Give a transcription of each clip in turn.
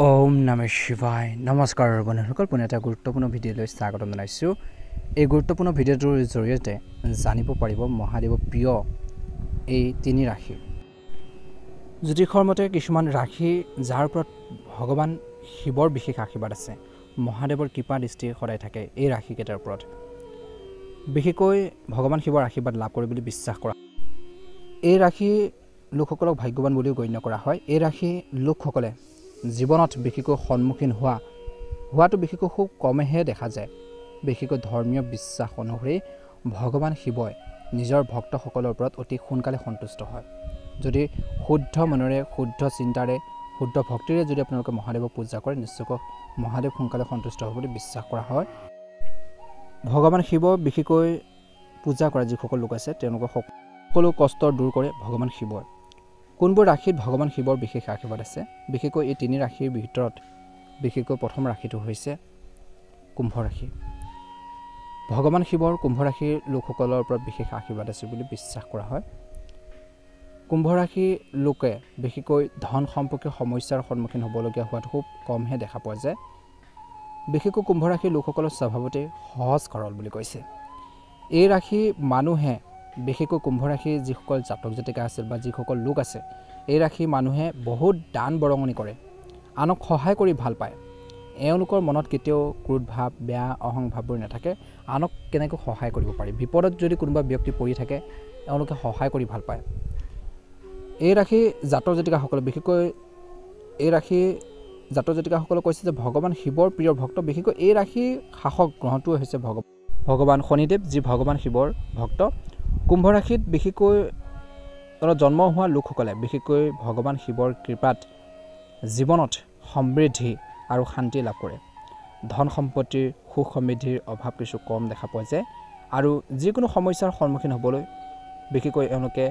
ওম নমঃ শিৱায় নমস্কাৰ বন্ধুসকল পুনে এটা গুৰুত্বপূৰ্ণ ভিডিঅ'লৈ স্বাগতম জনাইছোঁ। এই গুৰুত্বপূৰ্ণ ভিডিঅ'টোৰ জৰিয়তে জানিব পাৰিব মহাদেৱৰ প্ৰিয় এই তিনি ৰাশি। জ্যোতিষৰ মতে কিছুমান ৰাশি যাৰ ওপৰত ভগৱান শিৱৰ বিশেষ আশীৰ্বাদ আছে, মহাদেৱৰ কৃপা দৃষ্টি সদায় থাকে এই ৰাশিকেইটাৰ ওপৰত। বিশেষকৈ ভগৱান শিৱৰ আশীৰ্বাদ লাভ কৰে বুলি বিশ্বাস কৰা। এই ৰাশি লোকসকলক ভাগ্যৱান বুলিও গণ্য কৰা হয়। এই ৰাশি লোকসকলে জীৱনত বিশেষকৈ সন্মুখীন হোৱাটো বিশেষকৈ খুব কমেহে দেখা যায়। বিশেষকৈ ধৰ্মীয় বিশ্বাস অনুসৰি ভগৱান শিৱই নিজৰ ভক্তসকলৰ ওপৰত অতি সোনকালে সন্তুষ্ট হয়। যদি শুদ্ধ মনেৰে, শুদ্ধ চিন্তাৰে, শুদ্ধ ভক্তিৰে যদি আপোনালোকে মহাদেৱক পূজা কৰে, নিশ্চয়কৈ মহাদেৱ সোনকালে সন্তুষ্ট হ'ব বুলি বিশ্বাস কৰা হয়। ভগৱান শিৱ বিশেষকৈ পূজা কৰা যিসকল লোক আছে তেওঁলোকৰ সকলো কষ্ট দূৰ কৰে ভগৱান শিৱই। কোনবোৰ ৰাশিত ভগৱান শিৱৰ বিশেষ আশীৰ্বাদ আছে? বিশেষকৈ এই তিনি ৰাশিৰ ভিতৰত বিশেষকৈ প্ৰথম ৰাশিটো হৈছে কুম্ভ ৰাশি। ভগৱান শিৱৰ কুম্ভ ৰাশিৰ লোকসকলৰ ওপৰত বিশেষ আশীৰ্বাদ আছে বুলি বিশ্বাস কৰা হয়। কুম্ভ ৰাশিৰ লোকে বিশেষকৈ ধন সম্পৰ্কীয় সমস্যাৰ সন্মুখীন হ'বলগীয়া হোৱাটো খুব কমহে দেখা পোৱা যায়। বিশেষকৈ কুম্ভ ৰাশিৰ লোকসকলৰ স্বভাৱতে সহজ সৰল বুলি কৈছে। এই ৰাশি মানুহে বিশেষকৈ কুম্ভ ৰাশিৰ যিসকল জাতক জাতিকা আছে বা যিসকল লোক আছে, এই ৰাশি মানুহে বহুত দান বৰঙণি কৰে, আনক সহায় কৰি ভাল পায়। এওঁলোকৰ মনত কেতিয়াও ক্ৰোধ ভাৱ, বেয়া অহংভাৱবোৰ নাথাকে। আনক কেনেকৈ সহায় কৰিব পাৰি, বিপদত যদি কোনোবা ব্যক্তি পৰি থাকে এওঁলোকে সহায় কৰি ভাল পায়। এই ৰাশি জাতক জাতিকাসকলে বিশেষকৈ এই ৰাশি জাতক জাতিকাসকলে কৈছে যে ভগৱান শিৱৰ প্ৰিয় ভক্ত। বিশেষকৈ এই ৰাশিৰ শাসক গ্ৰহটোৱে হৈছে ভগৱান শনিদেৱ, যি ভগৱান শিৱৰ ভক্ত। কুম্ভ ৰাশিত বিশেষকৈ জন্ম হোৱা লোকসকলে বিশেষকৈ ভগৱান শিৱৰ কৃপাত জীৱনত সমৃদ্ধি আৰু শান্তি লাভ কৰে। ধন সম্পত্তিৰ সুখ সমৃদ্ধিৰ অভাৱ কিছু কম দেখা পোৱা যায় আৰু যিকোনো সমস্যাৰ সন্মুখীন হ'বলৈ বিশেষকৈ এওঁলোকে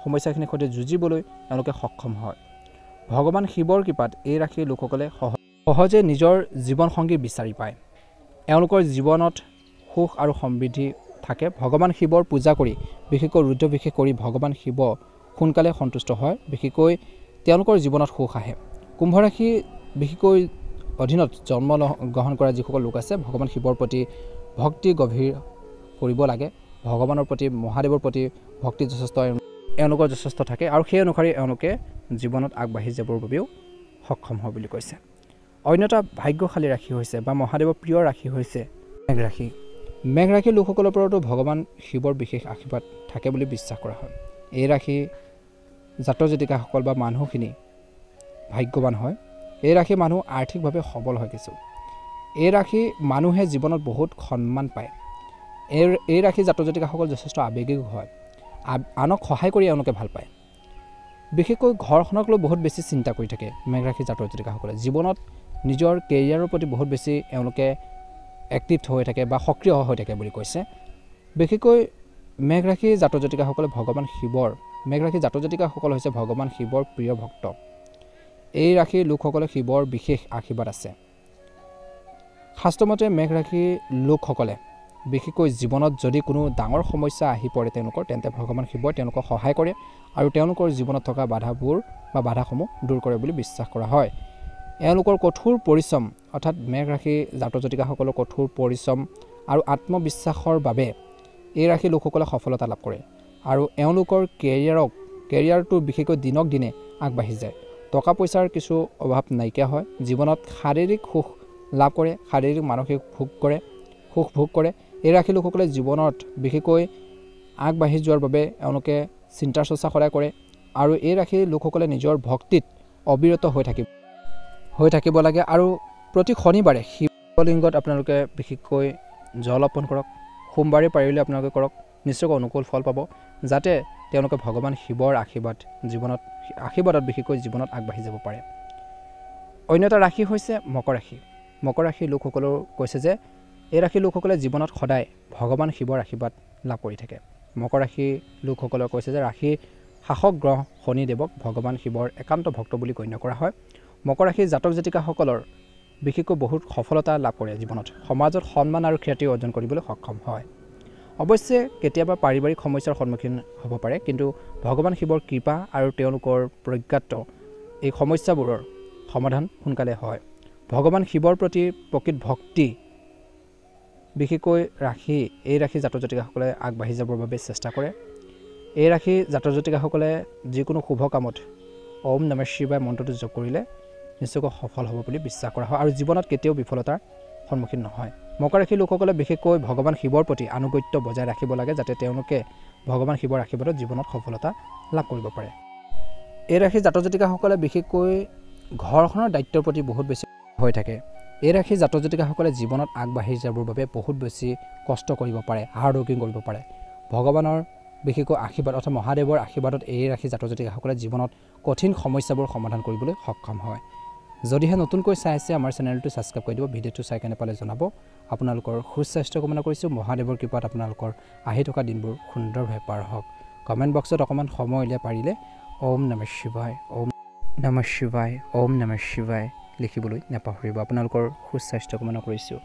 সমস্যাখিনিৰ সৈতে যুঁজিবলৈ এওঁলোকে সক্ষম হয়। ভগৱান শিৱৰ কৃপাত এই ৰাশিৰ লোকসকলে সহজে নিজৰ জীৱনসংগী বিচাৰি পায়। এওঁলোকৰ জীৱনত সুখ আৰু সমৃদ্ধি থাকে। ভগৱান শিৱৰ পূজা কৰি বিশেষকৈ ৰুদ্ৰাভিষেক কৰি ভগৱান শিৱ সোনকালে সন্তুষ্ট হয়। বিশেষকৈ তেওঁলোকৰ জীৱনত সুখ আহে। কুম্ভ ৰাশি বিশেষকৈ অধীনত জন্ম গ্ৰহণ কৰা যিসকল লোক আছে, ভগৱান শিৱৰ প্ৰতি ভক্তি গভীৰ কৰিব লাগে। ভগৱানৰ প্ৰতি, মহাদেৱৰ প্ৰতি ভক্তি যথেষ্ট এওঁলোকৰ যথেষ্ট থাকে আৰু সেই অনুসৰি এওঁলোকে জীৱনত আগবাঢ়ি যাবৰ বাবেও সক্ষম হয় বুলি কৈছে। অন্য এটা ভাগ্যশালী ৰাশি হৈছে বা মহাদেৱৰ প্ৰিয় ৰাশি হৈছে মেঘ ৰাশি। মেঘ ৰাশিৰ লোকসকলৰ ওপৰতো ভগৱান শিৱৰ বিশেষ আশীৰ্বাদ থাকে বুলি বিশ্বাস কৰা হয়। এই ৰাশি জাতক জাতিকাসকল বা মানুহখিনি ভাগ্যৱান হয়। এই ৰাশি মানুহ আৰ্থিকভাৱে সবল হয় কিছু। এই ৰাশি মানুহে জীৱনত বহুত সন্মান পায়। এই ৰাশি জাতক জাতিকাসকল যথেষ্ট আৱেগিক হয়। আনক সহায় কৰি এওঁলোকে ভাল পায়। বিশেষকৈ ঘৰখনক লৈ বহুত বেছি চিন্তা কৰি থাকে মেঘ ৰাশি জাতক জাতিকাসকলে। জীৱনত নিজৰ কেৰিয়াৰৰ প্ৰতি বহুত বেছি এওঁলোকে এক্টিভ হৈ থাকে বা সক্ৰিয় হৈ থাকে বুলি কৈছে। বিশেষকৈ মেঘ ৰাশি জাতক জাতিকাসকলে মেঘ ৰাশি জাতক জাতিকাসকল হৈছে ভগৱান শিৱৰ প্ৰিয় ভক্ত। এই ৰাশিৰ লোকসকলে শিৱৰ বিশেষ আশীৰ্বাদ আছে। শাস্ত্ৰমতে মেঘ ৰাশিৰ লোকসকলে বিশেষকৈ জীৱনত যদি কোনো ডাঙৰ সমস্যা আহি পৰে তেন্তে ভগৱান শিৱই তেওঁলোকক সহায় কৰে আৰু তেওঁলোকৰ জীৱনত থকা বাধাসমূহ দূৰ কৰে বুলি বিশ্বাস কৰা হয়। এওঁলোকৰ কঠোৰ পৰিশ্ৰম অৰ্থাৎ মেঘ ৰাশি জাতক জাতিকাসকলৰ কঠোৰ পৰিশ্ৰম আৰু আত্মবিশ্বাসৰ বাবে এই ৰাশিৰ লোকসকলে সফলতা লাভ কৰে আৰু এওঁলোকৰ কেৰিয়াৰটো বিশেষকৈ দিনক দিনে আগবাঢ়ি যায়। টকা পইচাৰ কিছু অভাৱ নাইকিয়া হয়। জীৱনত শাৰীৰিক সুখ লাভ কৰে, শাৰীৰিক মানসিক সুখ ভোগ কৰে। এই ৰাশিৰ লোকসকলে জীৱনত বিশেষকৈ আগবাঢ়ি যোৱাৰ বাবে এওঁলোকে চিন্তা চৰ্চা সদায় কৰে আৰু এই ৰাশিৰ লোকসকলে নিজৰ ভক্তিত অবিৰত হৈ থাকিব লাগে আৰু প্ৰতি শনিবাৰে শিৱলিংগত আপোনালোকে বিশেষকৈ জল অৰ্পণ কৰক। সোমবাৰে পাৰিলে আপোনালোকে কৰক, নিশ্চয়কৈ অনুকূল ফল পাব, যাতে তেওঁলোকে ভগৱান শিৱৰ আশীৰ্বাদত বিশেষকৈ জীৱনত আগবাঢ়ি যাব পাৰে। অন্য এটা ৰাশি হৈছে মকৰ ৰাশি। মকৰ ৰাশিৰ লোকসকলেও কৈছে যে এই ৰাশিৰ লোকসকলে জীৱনত সদায় ভগৱান শিৱৰ আশীৰ্বাদ লাভ কৰি থাকে। মকৰ ৰাশিৰ লোকসকলে কৈছে যে ৰাশিৰ শাসক গ্ৰহ শনিদেৱক ভগৱান শিৱৰ একান্ত ভক্ত বুলি গণ্য কৰা হয়। মকৰ ৰাশিৰ জাতক জাতিকাসকলৰ বিশেষকৈ বহুত সফলতা লাভ কৰে। জীৱনত সমাজত সন্মান আৰু খ্যাতি অৰ্জন কৰিবলৈ সক্ষম হয়। অৱশ্যে কেতিয়াবা পাৰিবাৰিক সমস্যাৰ সন্মুখীন হ'ব পাৰে, কিন্তু ভগৱান শিৱৰ কৃপা আৰু তেওঁলোকৰ প্ৰজ্ঞাত এই সমস্যাবোৰৰ সমাধান সোনকালে হয়। ভগৱান শিৱৰ প্ৰতি প্ৰকৃত ভক্তি বিশেষকৈ ৰাশি এই ৰাশি জাতক জাতিকাসকলে আগবাঢ়ি যাবৰ বাবে চেষ্টা কৰে। এই ৰাশি জাতক জাতিকাসকলে যিকোনো শুভ কামত ওম নমঃ শিৱায় মন্ত্ৰটো জপ কৰিলে নিশ্চয়কৈ সফল হ'ব বুলি বিশ্বাস কৰা হয় আৰু জীৱনত কেতিয়াও বিফলতাৰ সন্মুখীন নহয়। মকৰ ৰাশিৰ লোকসকলে বিশেষকৈ ভগৱান শিৱৰ প্ৰতি আনুগত্য বজাই ৰাখিব লাগে যাতে তেওঁলোকে ভগৱান শিৱৰ আশীৰ্বাদত জীৱনত সফলতা লাভ কৰিব পাৰে। এই ৰাশিৰ জাতক জাতিকাসকলে বিশেষকৈ ঘৰখনৰ দায়িত্বৰ প্ৰতি বহুত বেছি হৈ থাকে। এই ৰাশিৰ জাতক জাতিকাসকলে জীৱনত আগবাঢ়ি যাবৰ বাবে বহুত বেছি কষ্ট কৰিব পাৰে, হাৰ্ড ৱৰ্কিং কৰিব পাৰে। ভগৱানৰ বিশেষকৈ আশীৰ্বাদ অৰ্থাৎ মহাদেৱৰ আশীৰ্বাদত এই ৰাশিৰ জাতক জাতিকাসকলে জীৱনত কঠিন সমস্যাবোৰ সমাধান কৰিবলৈ সক্ষম হয়। যদিহে নতুনকৈ চাই আছে আমাৰ চেনেলটো ছাবস্ক্ৰাইব কৰি দিব। ভিডিঅ'টো চাই কেনে পালে জনাব। আপোনালোকৰ সুস্বাস্থ্য কামনা কৰিছোঁ। মহাদেৱৰ কৃপাত আপোনালোকৰ আহি থকা দিনবোৰ সুন্দৰভাৱে পাৰ হওক। কমেণ্ট বক্সত অকণমান সময় উলিয়াই পাৰিলে ওম নমঃ শিৱায়, ওম নমঃ শিৱায়, ওম নমঃ শিৱায় লিখিবলৈ নাপাহৰিব। আপোনালোকৰ সুস্বাস্থ্য কামনা কৰিছোঁ।